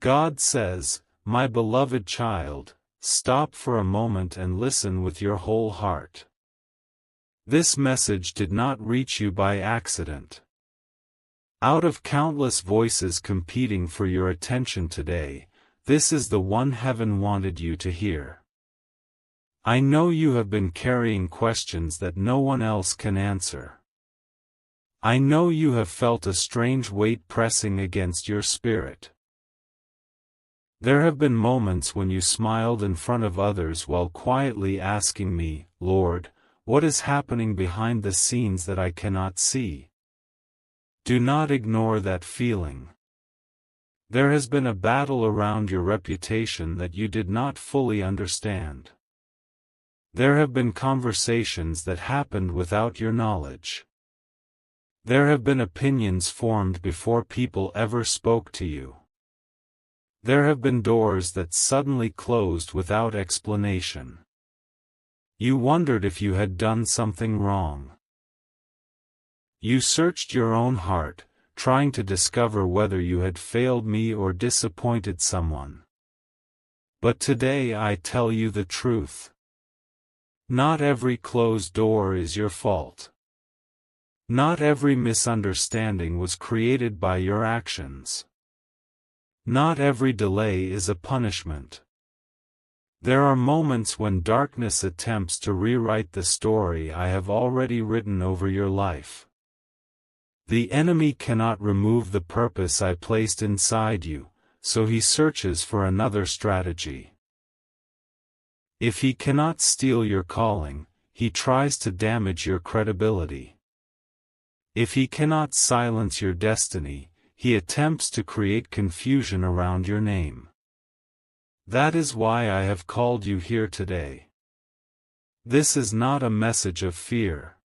God says, "My beloved child, stop for a moment and listen with your whole heart." This message did not reach you by accident. Out of countless voices competing for your attention today, this is the one heaven wanted you to hear. I know you have been carrying questions that no one else can answer. I know you have felt a strange weight pressing against your spirit. There have been moments when you smiled in front of others while quietly asking me, "Lord, what is happening behind the scenes that I cannot see?" Do not ignore that feeling. There has been a battle around your reputation that you did not fully understand. There have been conversations that happened without your knowledge. There have been opinions formed before people ever spoke to you. There have been doors that suddenly closed without explanation. You wondered if you had done something wrong. You searched your own heart, trying to discover whether you had failed me or disappointed someone. But today I tell you the truth. Not every closed door is your fault. Not every misunderstanding was created by your actions. Not every delay is a punishment. There are moments when darkness attempts to rewrite the story I have already written over your life. The enemy cannot remove the purpose I placed inside you, so he searches for another strategy. If he cannot steal your calling, he tries to damage your credibility. If he cannot silence your destiny, he attempts to create confusion around your name. That is why I have called you here today. This is not a message of fear.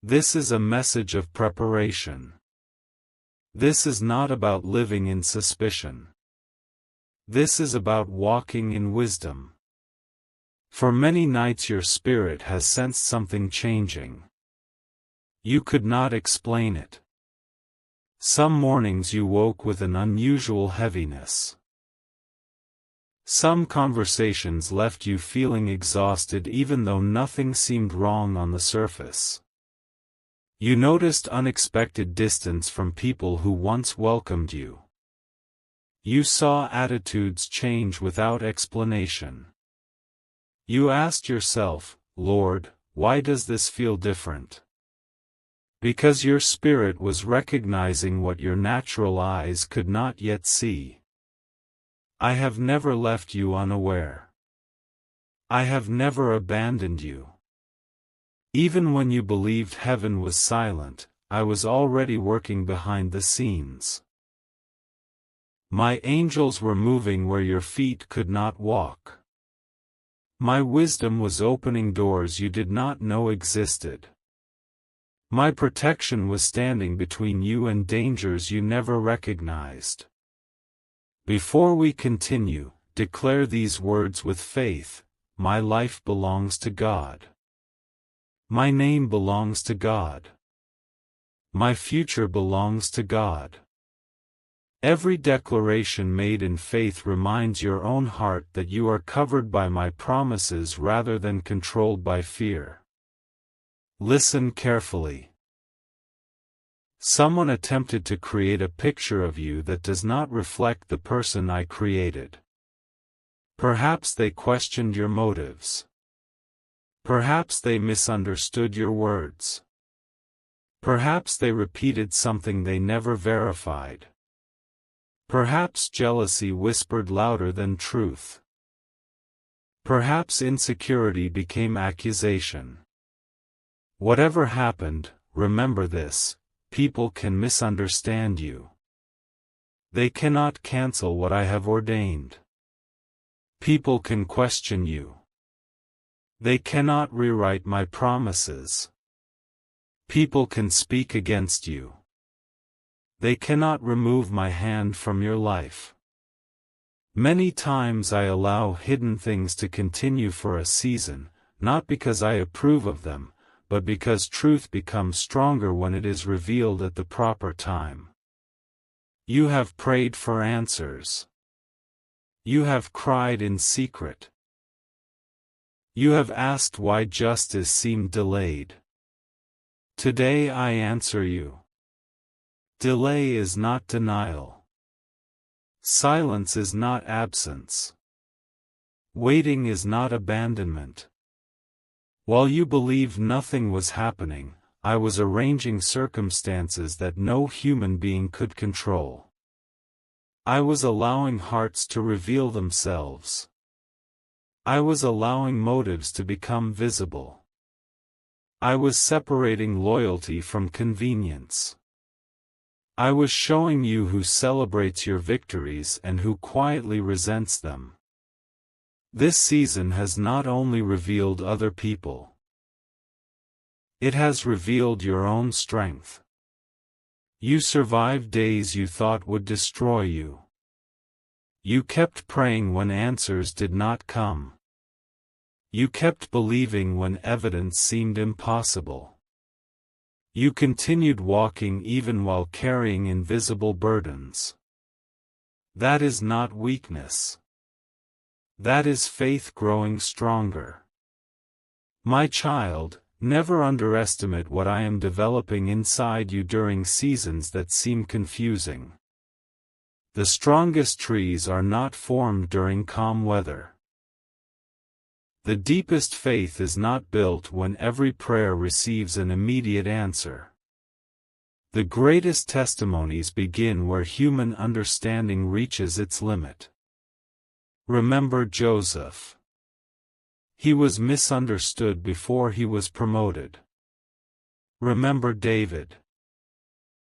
This is a message of preparation. This is not about living in suspicion. This is about walking in wisdom. For many nights your spirit has sensed something changing. You could not explain it. Some mornings you woke with an unusual heaviness. Some conversations left you feeling exhausted even though nothing seemed wrong on the surface. You noticed unexpected distance from people who once welcomed you. You saw attitudes change without explanation. You asked yourself, "Lord, why does this feel different?" Because your spirit was recognizing what your natural eyes could not yet see. I have never left you unaware. I have never abandoned you. Even when you believed heaven was silent, I was already working behind the scenes. My angels were moving where your feet could not walk. My wisdom was opening doors you did not know existed. My protection was standing between you and dangers you never recognized. Before we continue, declare these words with faith: my life belongs to God. My name belongs to God. My future belongs to God. Every declaration made in faith reminds your own heart that you are covered by my promises rather than controlled by fear. Listen carefully. Someone attempted to create a picture of you that does not reflect the person I created. Perhaps they questioned your motives. Perhaps they misunderstood your words. Perhaps they repeated something they never verified. Perhaps jealousy whispered louder than truth. Perhaps insecurity became accusation. Whatever happened, remember this: people can misunderstand you. They cannot cancel what I have ordained. People can question you. They cannot rewrite my promises. People can speak against you. They cannot remove my hand from your life. Many times I allow hidden things to continue for a season, not because I approve of them, but because truth becomes stronger when it is revealed at the proper time. You have prayed for answers. You have cried in secret. You have asked why justice seemed delayed. Today I answer you. Delay is not denial. Silence is not absence. Waiting is not abandonment. While you believed nothing was happening, I was arranging circumstances that no human being could control. I was allowing hearts to reveal themselves. I was allowing motives to become visible. I was separating loyalty from convenience. I was showing you who celebrates your victories and who quietly resents them. This season has not only revealed other people. It has revealed your own strength. You survived days you thought would destroy you. You kept praying when answers did not come. You kept believing when evidence seemed impossible. You continued walking even while carrying invisible burdens. That is not weakness. That is faith growing stronger. My child, never underestimate what I am developing inside you during seasons that seem confusing. The strongest trees are not formed during calm weather. The deepest faith is not built when every prayer receives an immediate answer. The greatest testimonies begin where human understanding reaches its limit. Remember Joseph. He was misunderstood before he was promoted. Remember David.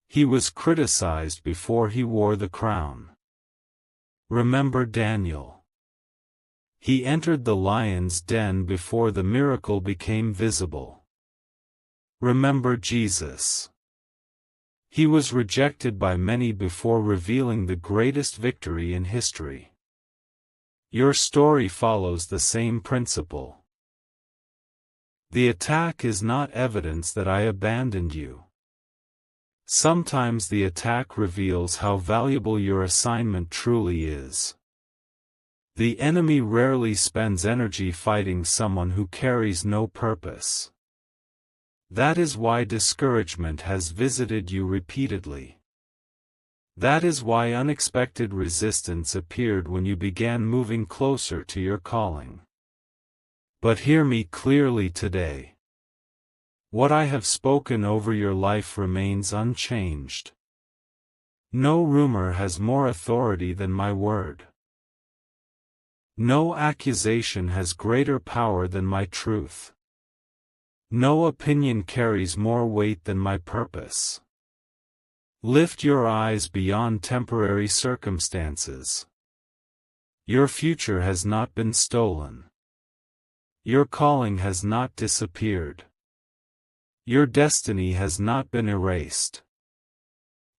He was criticized before he wore the crown. Remember Daniel. He entered the lion's den before the miracle became visible. Remember Jesus. He was rejected by many before revealing the greatest victory in history. Your story follows the same principle. The attack is not evidence that I abandoned you. Sometimes the attack reveals how valuable your assignment truly is. The enemy rarely spends energy fighting someone who carries no purpose. That is why discouragement has visited you repeatedly. That is why unexpected resistance appeared when you began moving closer to your calling. But hear me clearly today. What I have spoken over your life remains unchanged. No rumor has more authority than my word. No accusation has greater power than my truth. No opinion carries more weight than my purpose. Lift your eyes beyond temporary circumstances. Your future has not been stolen. Your calling has not disappeared. Your destiny has not been erased.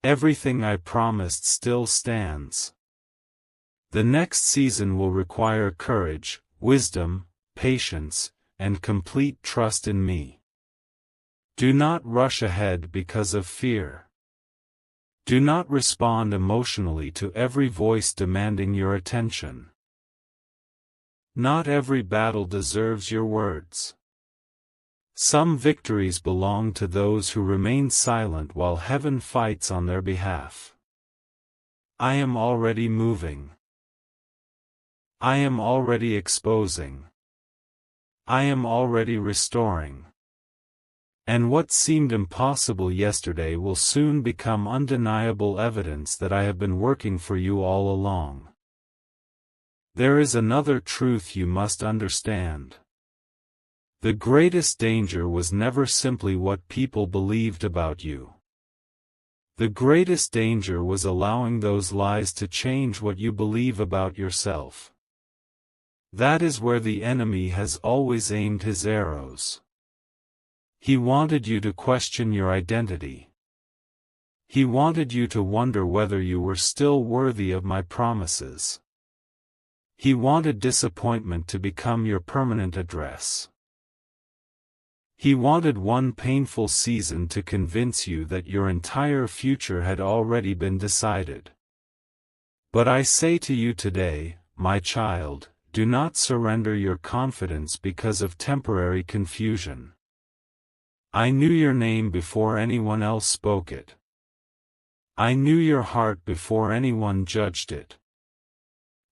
Everything I promised still stands. The next season will require courage, wisdom, patience, and complete trust in me. Do not rush ahead because of fear. Do not respond emotionally to every voice demanding your attention. Not every battle deserves your words. Some victories belong to those who remain silent while heaven fights on their behalf. I am already moving. I am already exposing. I am already restoring. And what seemed impossible yesterday will soon become undeniable evidence that I have been working for you all along. There is another truth you must understand. The greatest danger was never simply what people believed about you. The greatest danger was allowing those lies to change what you believe about yourself. That is where the enemy has always aimed his arrows. He wanted you to question your identity. He wanted you to wonder whether you were still worthy of my promises. He wanted disappointment to become your permanent address. He wanted one painful season to convince you that your entire future had already been decided. But I say to you today, my child, do not surrender your confidence because of temporary confusion. I knew your name before anyone else spoke it. I knew your heart before anyone judged it.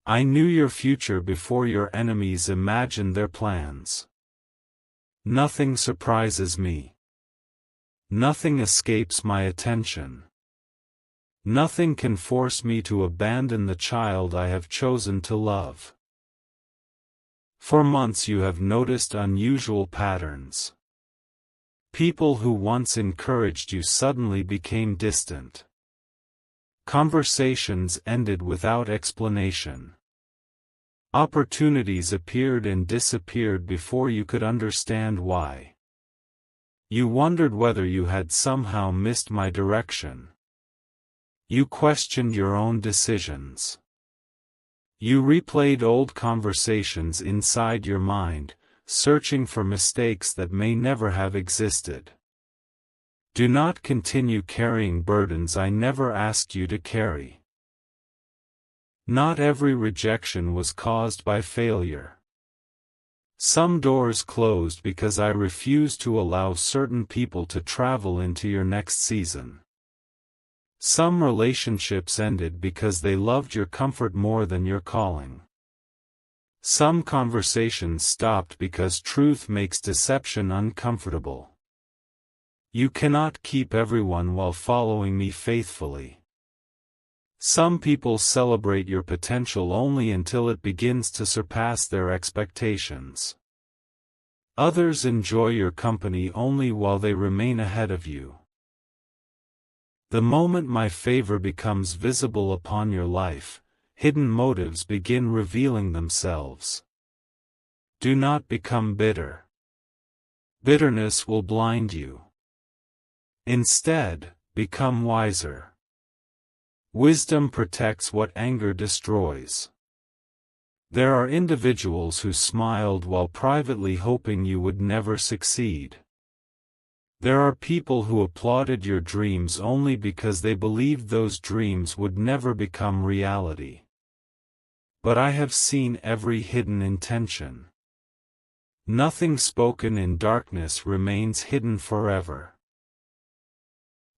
I knew your future before your enemies imagined their plans. Nothing surprises me. Nothing escapes my attention. Nothing can force me to abandon the child I have chosen to love. For months you have noticed unusual patterns. People who once encouraged you suddenly became distant. Conversations ended without explanation. Opportunities appeared and disappeared before you could understand why. You wondered whether you had somehow missed my direction. You questioned your own decisions. You replayed old conversations inside your mind, searching for mistakes that may never have existed. Do not continue carrying burdens I never asked you to carry. Not every rejection was caused by failure. Some doors closed because I refused to allow certain people to travel into your next season. Some relationships ended because they loved your comfort more than your calling. Some conversations stopped because truth makes deception uncomfortable. You cannot keep everyone while following me faithfully. Some people celebrate your potential only until it begins to surpass their expectations. Others enjoy your company only while they remain ahead of you. The moment my favor becomes visible upon your life, hidden motives begin revealing themselves. Do not become bitter. Bitterness will blind you. Instead, become wiser. Wisdom protects what anger destroys. There are individuals who smiled while privately hoping you would never succeed. There are people who applauded your dreams only because they believed those dreams would never become reality. But I have seen every hidden intention. Nothing spoken in darkness remains hidden forever.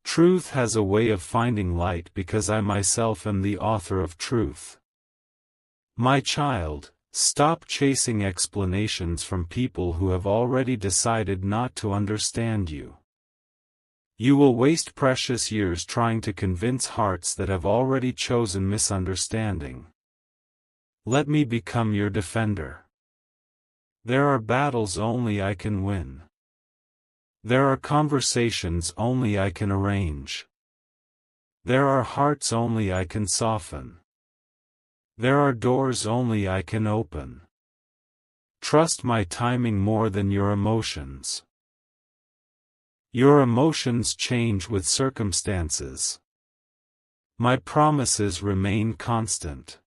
Truth has a way of finding light because I myself am the author of truth. My child, stop chasing explanations from people who have already decided not to understand you. You will waste precious years trying to convince hearts that have already chosen misunderstanding. Let me become your defender. There are battles only I can win. There are conversations only I can arrange. There are hearts only I can soften. There are doors only I can open. Trust my timing more than your emotions. Your emotions change with circumstances. My promises remain constant.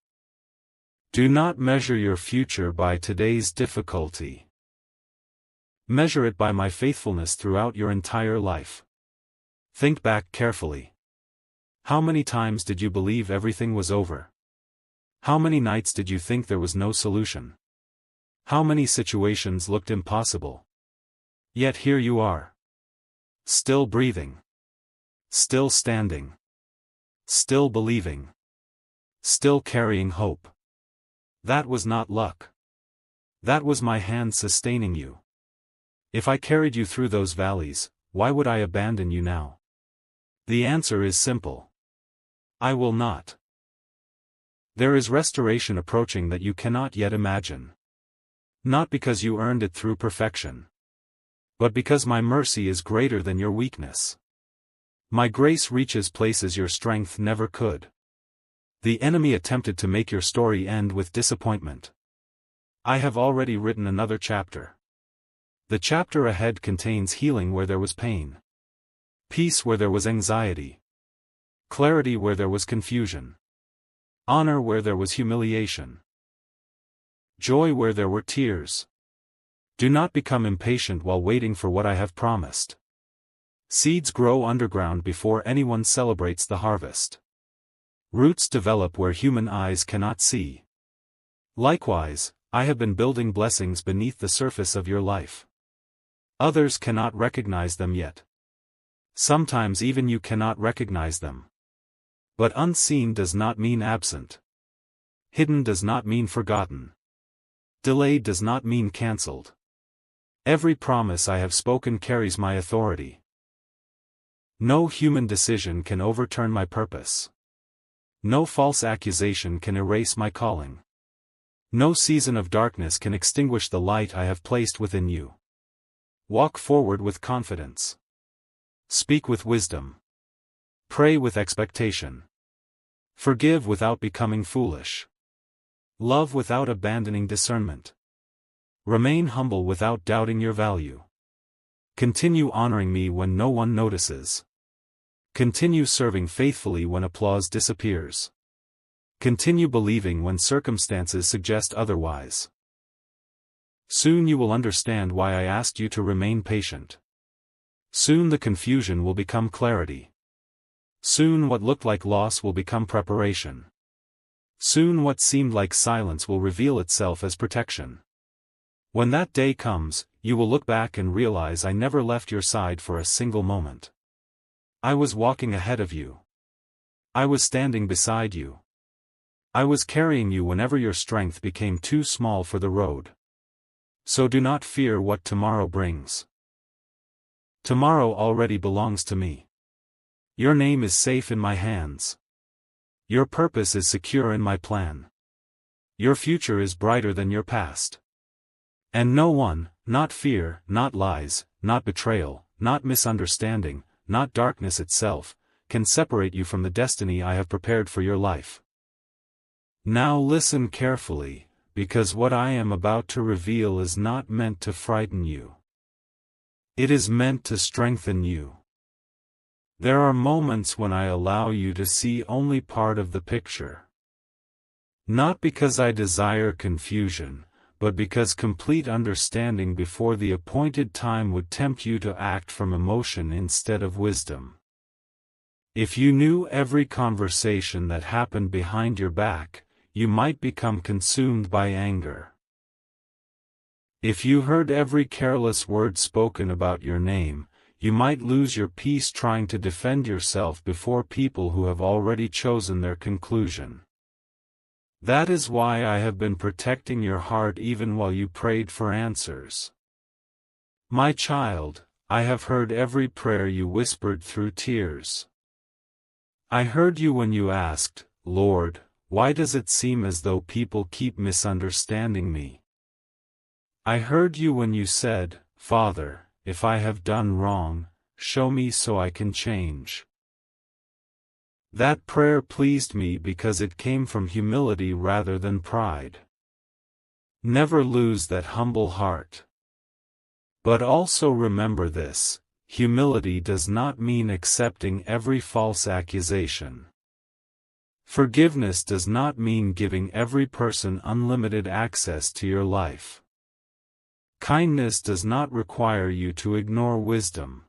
Do not measure your future by today's difficulty. Measure it by my faithfulness throughout your entire life. Think back carefully. How many times did you believe everything was over? How many nights did you think there was no solution? How many situations looked impossible? Yet here you are. Still breathing. Still standing. Still believing. Still carrying hope. That was not luck. That was my hand sustaining you. If I carried you through those valleys, why would I abandon you now? The answer is simple. I will not. There is restoration approaching that you cannot yet imagine. Not because you earned it through perfection, but because my mercy is greater than your weakness. My grace reaches places your strength never could. The enemy attempted to make your story end with disappointment. I have already written another chapter. The chapter ahead contains healing where there was pain. Peace where there was anxiety. Clarity where there was confusion. Honor where there was humiliation. Joy where there were tears. Do not become impatient while waiting for what I have promised. Seeds grow underground before anyone celebrates the harvest. Roots develop where human eyes cannot see. Likewise, I have been building blessings beneath the surface of your life. Others cannot recognize them yet. Sometimes even you cannot recognize them. But unseen does not mean absent. Hidden does not mean forgotten. Delayed does not mean cancelled. Every promise I have spoken carries my authority. No human decision can overturn my purpose. No false accusation can erase my calling. No season of darkness can extinguish the light I have placed within you. Walk forward with confidence. Speak with wisdom. Pray with expectation. Forgive without becoming foolish. Love without abandoning discernment. Remain humble without doubting your value. Continue honoring me when no one notices. Continue serving faithfully when applause disappears. Continue believing when circumstances suggest otherwise. Soon you will understand why I asked you to remain patient. Soon the confusion will become clarity. Soon what looked like loss will become preparation. Soon what seemed like silence will reveal itself as protection. When that day comes, you will look back and realize I never left your side for a single moment. I was walking ahead of you. I was standing beside you. I was carrying you whenever your strength became too small for the road. So do not fear what tomorrow brings. Tomorrow already belongs to me. Your name is safe in my hands. Your purpose is secure in my plan. Your future is brighter than your past. And no one, not fear, not lies, not betrayal, not misunderstanding, not darkness itself, can separate you from the destiny I have prepared for your life. Now listen carefully, because what I am about to reveal is not meant to frighten you. It is meant to strengthen you. There are moments when I allow you to see only part of the picture. Not because I desire confusion, but because complete understanding before the appointed time would tempt you to act from emotion instead of wisdom. If you knew every conversation that happened behind your back, you might become consumed by anger. If you heard every careless word spoken about your name, you might lose your peace trying to defend yourself before people who have already chosen their conclusion. That is why I have been protecting your heart even while you prayed for answers. My child, I have heard every prayer you whispered through tears. I heard you when you asked, Lord, why does it seem as though people keep misunderstanding me? I heard you when you said, Father, if I have done wrong, show me so I can change. That prayer pleased me because it came from humility rather than pride. Never lose that humble heart. But also remember this, humility does not mean accepting every false accusation. Forgiveness does not mean giving every person unlimited access to your life. Kindness does not require you to ignore wisdom.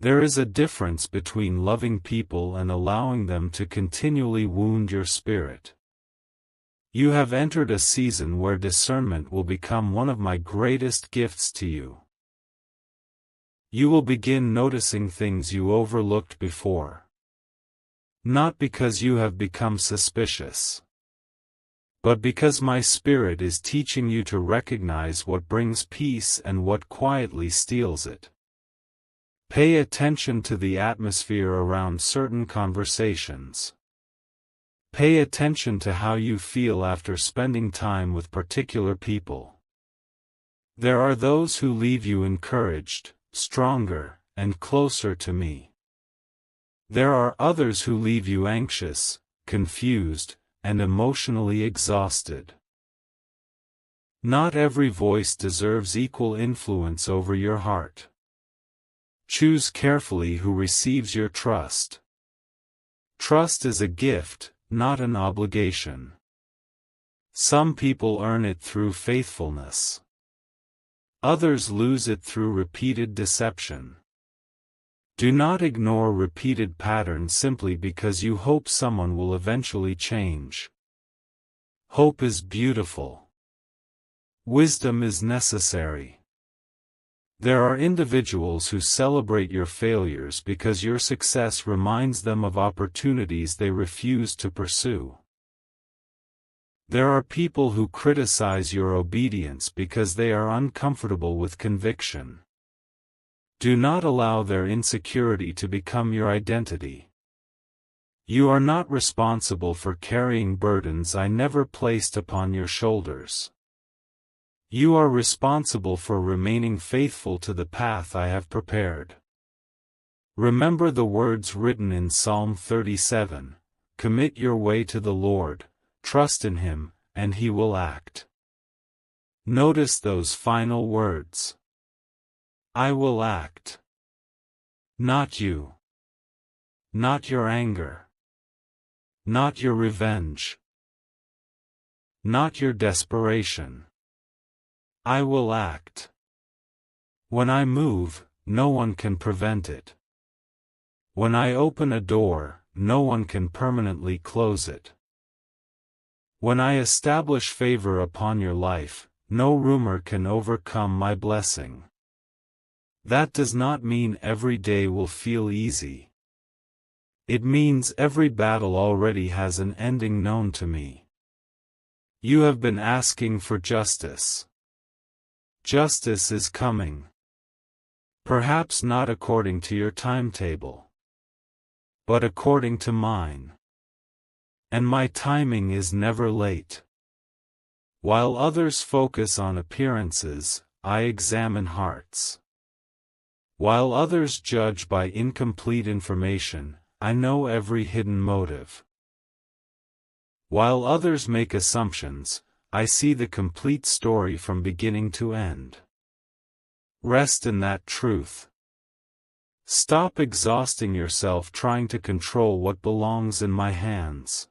There is a difference between loving people and allowing them to continually wound your spirit. You have entered a season where discernment will become one of my greatest gifts to you. You will begin noticing things you overlooked before. Not because you have become suspicious, but because my Spirit is teaching you to recognize what brings peace and what quietly steals it. Pay attention to the atmosphere around certain conversations. Pay attention to how you feel after spending time with particular people. There are those who leave you encouraged, stronger, and closer to me. There are others who leave you anxious, confused, and emotionally exhausted. Not every voice deserves equal influence over your heart. Choose carefully who receives your trust. Trust is a gift, not an obligation. Some people earn it through faithfulness. Others lose it through repeated deception. Do not ignore repeated patterns simply because you hope someone will eventually change. Hope is beautiful. Wisdom is necessary. There are individuals who celebrate your failures because your success reminds them of opportunities they refuse to pursue. There are people who criticize your obedience because they are uncomfortable with conviction. Do not allow their insecurity to become your identity. You are not responsible for carrying burdens I never placed upon your shoulders. You are responsible for remaining faithful to the path I have prepared. Remember the words written in Psalm 37, "Commit your way to the Lord, trust in Him, and He will act." Notice those final words. I will act. Not you. Not your anger. Not your revenge. Not your desperation. I will act. When I move, no one can prevent it. When I open a door, no one can permanently close it. When I establish favor upon your life, no rumor can overcome my blessing. That does not mean every day will feel easy. It means every battle already has an ending known to me. You have been asking for justice. Justice is coming. Perhaps not according to your timetable, but according to mine. And my timing is never late. While others focus on appearances, I examine hearts. While others judge by incomplete information, I know every hidden motive. While others make assumptions, I see the complete story from beginning to end. Rest in that truth. Stop exhausting yourself trying to control what belongs in my hands.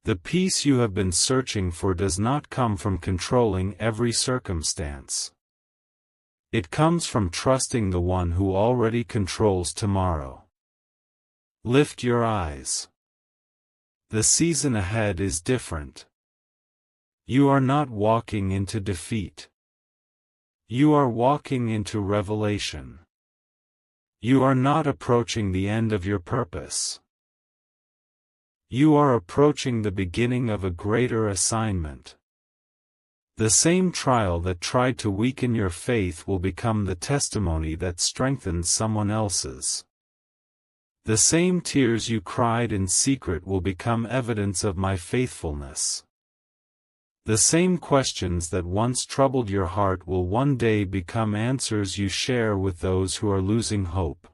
The peace you have been searching for does not come from controlling every circumstance. It comes from trusting the one who already controls tomorrow. Lift your eyes. The season ahead is different. You are not walking into defeat. You are walking into revelation. You are not approaching the end of your purpose. You are approaching the beginning of a greater assignment. The same trial that tried to weaken your faith will become the testimony that strengthens someone else's. The same tears you cried in secret will become evidence of my faithfulness. The same questions that once troubled your heart will one day become answers you share with those who are losing hope.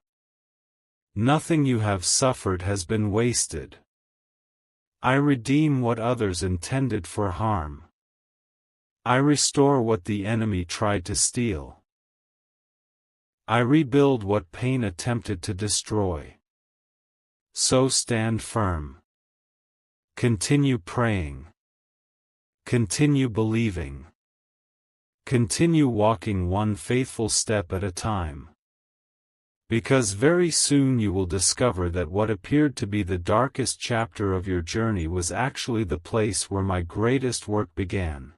Nothing you have suffered has been wasted. I redeem what others intended for harm. I restore what the enemy tried to steal. I rebuild what pain attempted to destroy. So stand firm. Continue praying. Continue believing. Continue walking one faithful step at a time. Because very soon you will discover that what appeared to be the darkest chapter of your journey was actually the place where my greatest work began.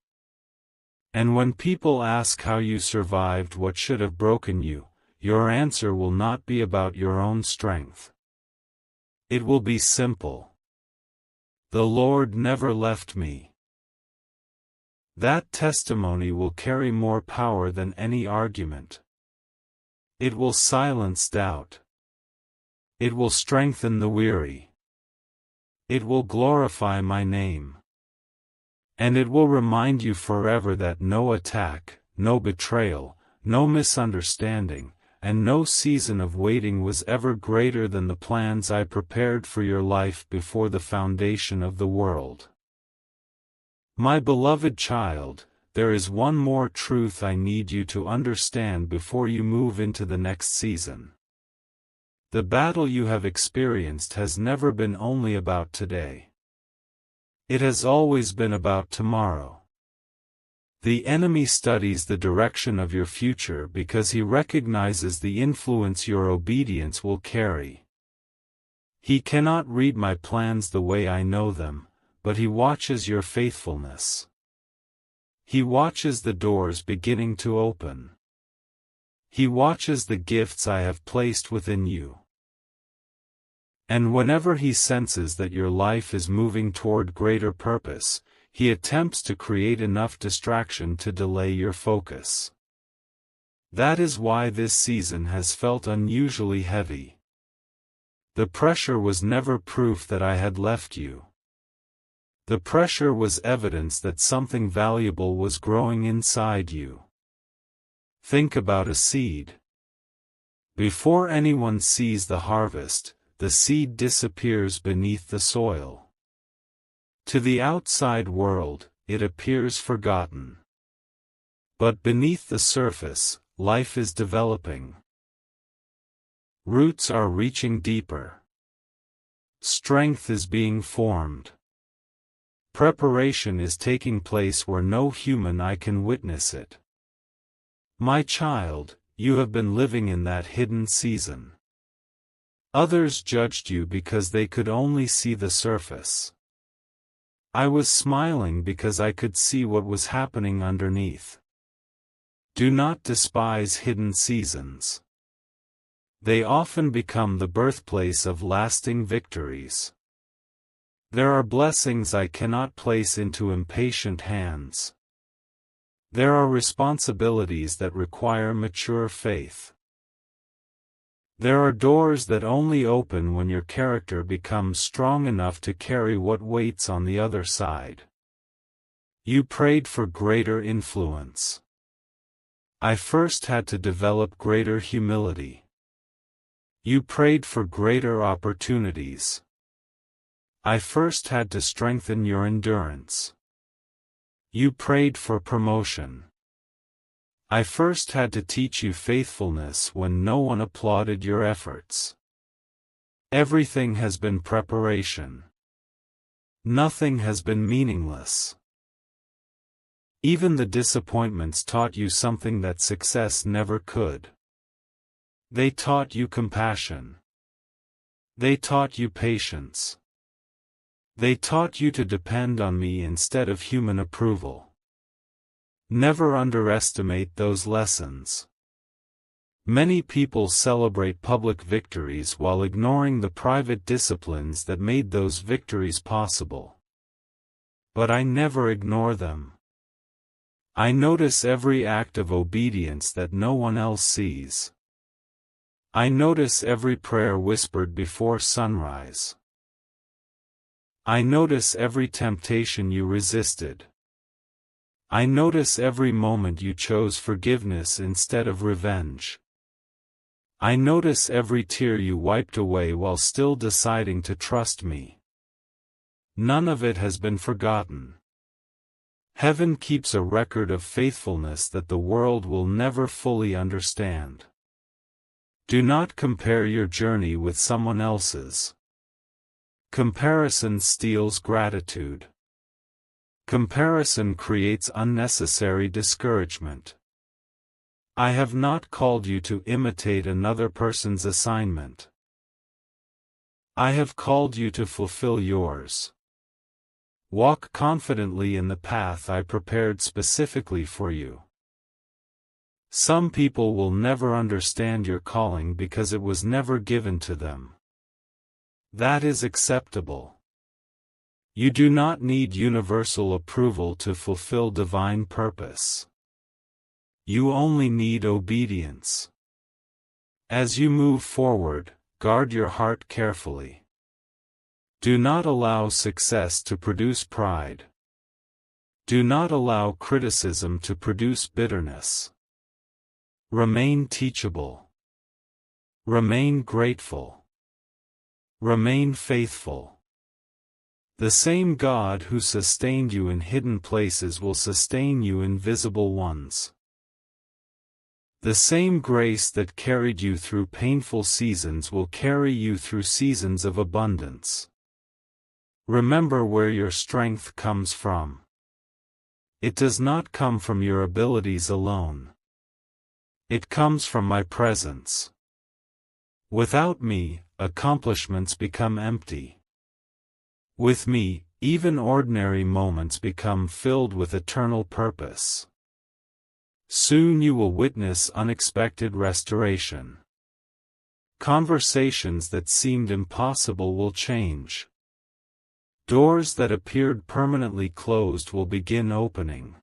And when people ask how you survived what should have broken you, your answer will not be about your own strength. It will be simple. The Lord never left me. That testimony will carry more power than any argument. It will silence doubt. It will strengthen the weary. It will glorify my name. And it will remind you forever that no attack, no betrayal, no misunderstanding, and no season of waiting was ever greater than the plans I prepared for your life before the foundation of the world. My beloved child, there is one more truth I need you to understand before you move into the next season. The battle you have experienced has never been only about today. It has always been about tomorrow. The enemy studies the direction of your future because he recognizes the influence your obedience will carry. He cannot read my plans the way I know them, but he watches your faithfulness. He watches the doors beginning to open. He watches the gifts I have placed within you. And whenever he senses that your life is moving toward greater purpose, he attempts to create enough distraction to delay your focus. That is why this season has felt unusually heavy. The pressure was never proof that I had left you. The pressure was evidence that something valuable was growing inside you. Think about a seed. Before anyone sees the harvest, the seed disappears beneath the soil. To the outside world, it appears forgotten. But beneath the surface, life is developing. Roots are reaching deeper. Strength is being formed. Preparation is taking place where no human eye can witness it. My child, you have been living in that hidden season. Others judged you because they could only see the surface. I was smiling because I could see what was happening underneath. Do not despise hidden seasons. They often become the birthplace of lasting victories. There are blessings I cannot place into impatient hands. There are responsibilities that require mature faith. There are doors that only open when your character becomes strong enough to carry what waits on the other side. You prayed for greater influence. I first had to develop greater humility. You prayed for greater opportunities. I first had to strengthen your endurance. You prayed for promotion. I first had to teach you faithfulness when no one applauded your efforts. Everything has been preparation. Nothing has been meaningless. Even the disappointments taught you something that success never could. They taught you compassion. They taught you patience. They taught you to depend on me instead of human approval. Never underestimate those lessons. Many people celebrate public victories while ignoring the private disciplines that made those victories possible. But I never ignore them. I notice every act of obedience that no one else sees. I notice every prayer whispered before sunrise. I notice every temptation you resisted. I notice every moment you chose forgiveness instead of revenge. I notice every tear you wiped away while still deciding to trust me. None of it has been forgotten. Heaven keeps a record of faithfulness that the world will never fully understand. Do not compare your journey with someone else's. Comparison steals gratitude. Comparison creates unnecessary discouragement. I have not called you to imitate another person's assignment. I have called you to fulfill yours. Walk confidently in the path I prepared specifically for you. Some people will never understand your calling because it was never given to them. That is acceptable. You do not need universal approval to fulfill divine purpose. You only need obedience. As you move forward, guard your heart carefully. Do not allow success to produce pride. Do not allow criticism to produce bitterness. Remain teachable. Remain grateful. Remain faithful. The same God who sustained you in hidden places will sustain you in visible ones. The same grace that carried you through painful seasons will carry you through seasons of abundance. Remember where your strength comes from. It does not come from your abilities alone. It comes from my presence. Without me, accomplishments become empty. With me, even ordinary moments become filled with eternal purpose. Soon you will witness unexpected restoration. Conversations that seemed impossible will change. Doors that appeared permanently closed will begin opening.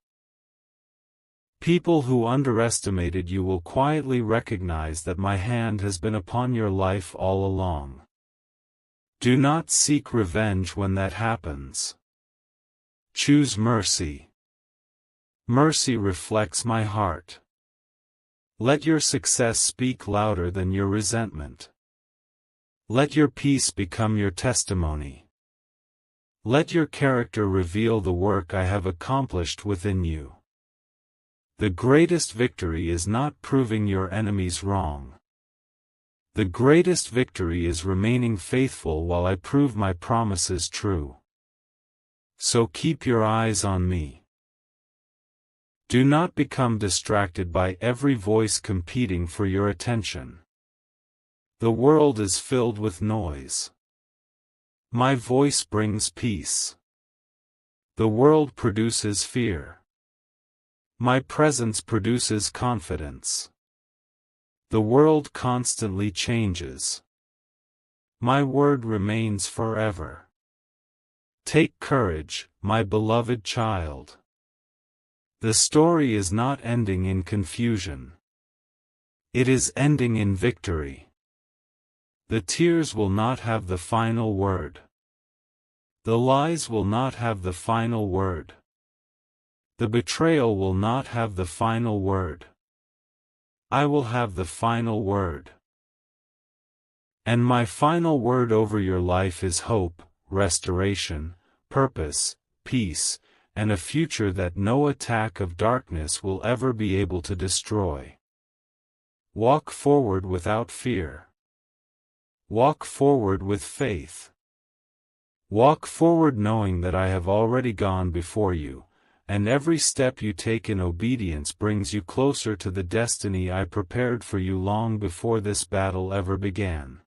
People who underestimated you will quietly recognize that my hand has been upon your life all along. Do not seek revenge when that happens. Choose mercy. Mercy reflects my heart. Let your success speak louder than your resentment. Let your peace become your testimony. Let your character reveal the work I have accomplished within you. The greatest victory is not proving your enemies wrong. The greatest victory is remaining faithful while I prove my promises true. So keep your eyes on me. Do not become distracted by every voice competing for your attention. The world is filled with noise. My voice brings peace. The world produces fear. My presence produces confidence. The world constantly changes. My word remains forever. Take courage, my beloved child. The story is not ending in confusion. It is ending in victory. The tears will not have the final word. The lies will not have the final word. The betrayal will not have the final word. I will have the final word. And my final word over your life is hope, restoration, purpose, peace, and a future that no attack of darkness will ever be able to destroy. Walk forward without fear. Walk forward with faith. Walk forward knowing that I have already gone before you, and every step you take in obedience brings you closer to the destiny I prepared for you long before this battle ever began.